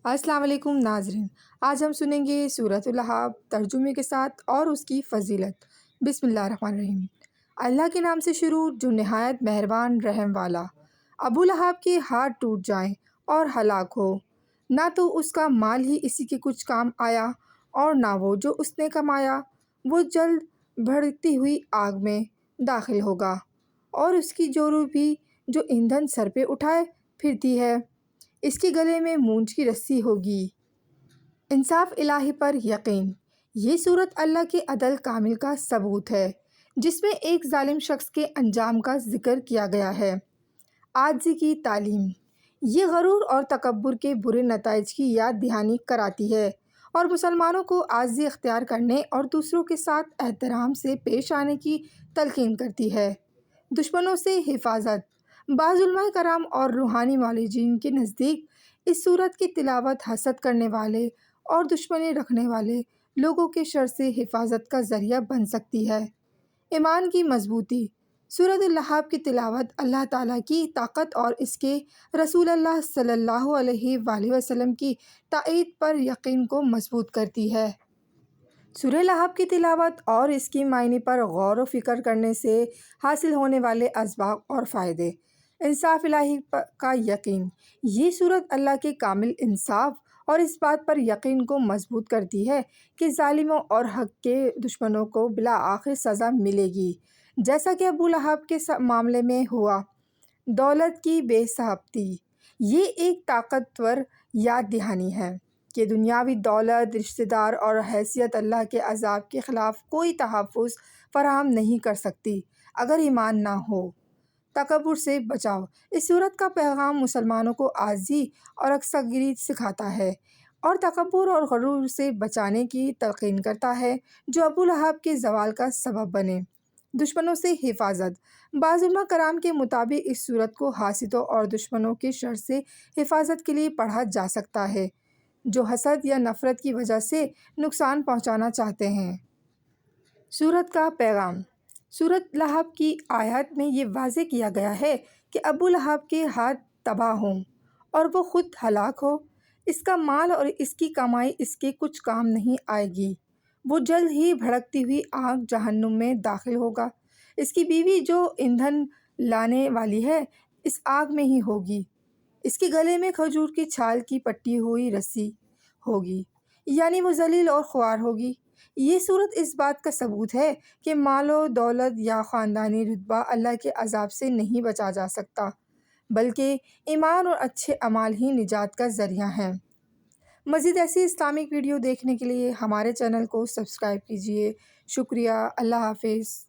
السلام علیکم ناظرین، آج ہم سنیں گے سورۃ اللہاب ترجمے کے ساتھ اور اس کی فضیلت۔ بسم اللہ الرحمن الرحیم۔ اللہ کے نام سے شروع جو نہایت مہربان رحم والا۔ ابو لہب کے ہاتھ ٹوٹ جائیں اور ہلاک ہو، نہ تو اس کا مال ہی اسی کے کچھ کام آیا اور نہ وہ جو اس نے کمایا، وہ جلد بھڑکتی ہوئی آگ میں داخل ہوگا، اور اس کی جورو بھی جو ایندھن سر پہ اٹھائے پھرتی ہے، اس کے گلے میں مونج کی رسی ہوگی۔ انصاف الہی پر یقین۔ یہ صورت اللہ کے عدل کامل کا ثبوت ہے، جس میں ایک ظالم شخص کے انجام کا ذکر کیا گیا ہے۔ عاجزی کی تعلیم۔ یہ غرور اور تکبر کے برے نتائج کی یاد دہانی کراتی ہے اور مسلمانوں کو عاجزی اختیار کرنے اور دوسروں کے ساتھ احترام سے پیش آنے کی تلقین کرتی ہے۔ دشمنوں سے حفاظت۔ بعض علماء کرام اور روحانی معالجین کے نزدیک اس سورت کی تلاوت حسد کرنے والے اور دشمنی رکھنے والے لوگوں کے شر سے حفاظت کا ذریعہ بن سکتی ہے۔ ایمان کی مضبوطی۔ سورۃ اللہاب کی تلاوت اللہ تعالیٰ کی طاقت اور اس کے رسول اللہ صلی اللہ علیہ وآلہ وسلم کی تائید پر یقین کو مضبوط کرتی ہے۔ سورہ لہب کی تلاوت اور اس کی معنی پر غور و فکر کرنے سے حاصل ہونے والے اسباب اور فائدے۔ انصاف الہی کا یقین۔ یہ سورت اللہ کے کامل انصاف اور اس بات پر یقین کو مضبوط کرتی ہے کہ ظالموں اور حق کے دشمنوں کو بالآخر سزا ملے گی، جیسا کہ ابو لہب کے معاملے میں ہوا۔ دولت کی بے ضابطگی۔ یہ ایک طاقتور یاد دہانی ہے کہ دنیاوی دولت، رشتہ دار اور حیثیت اللہ کے عذاب کے خلاف کوئی تحفظ فراہم نہیں کر سکتی اگر ایمان نہ ہو۔ تکبر سے بچاؤ۔ اس سورت کا پیغام مسلمانوں کو عاجزی اور اکثریت سکھاتا ہے اور تکبر اور غرور سے بچانے کی تلقین کرتا ہے جو ابو لہب کے زوال کا سبب بنے۔ دشمنوں سے حفاظت۔ بعض علماء کرام کے مطابق اس سورت کو حاسدوں اور دشمنوں کے شر سے حفاظت کے لیے پڑھا جا سکتا ہے جو حسد یا نفرت کی وجہ سے نقصان پہنچانا چاہتے ہیں۔ سورت کا پیغام۔ سورۃ لہب کی آیات میں یہ واضح کیا گیا ہے کہ ابو لہب کے ہاتھ تباہ ہوں اور وہ خود ہلاک ہو، اس کا مال اور اس کی کمائی اس کے کچھ کام نہیں آئے گی، وہ جلد ہی بھڑکتی ہوئی آگ جہنم میں داخل ہوگا، اس کی بیوی جو ایندھن لانے والی ہے اس آگ میں ہی ہوگی، اس کے گلے میں کھجور کی چھال کی پٹی ہوئی رسی ہوگی، یعنی وہ ذلیل اور خوار ہوگی۔ یہ صورت اس بات کا ثبوت ہے کہ مال و دولت یا خاندانی رتبہ اللہ کے عذاب سے نہیں بچا جا سکتا، بلکہ ایمان اور اچھے اعمال ہی نجات کا ذریعہ ہیں۔ مزید ایسی اسلامک ویڈیو دیکھنے کے لیے ہمارے چینل کو سبسکرائب کیجیے۔ شکریہ۔ اللہ حافظ۔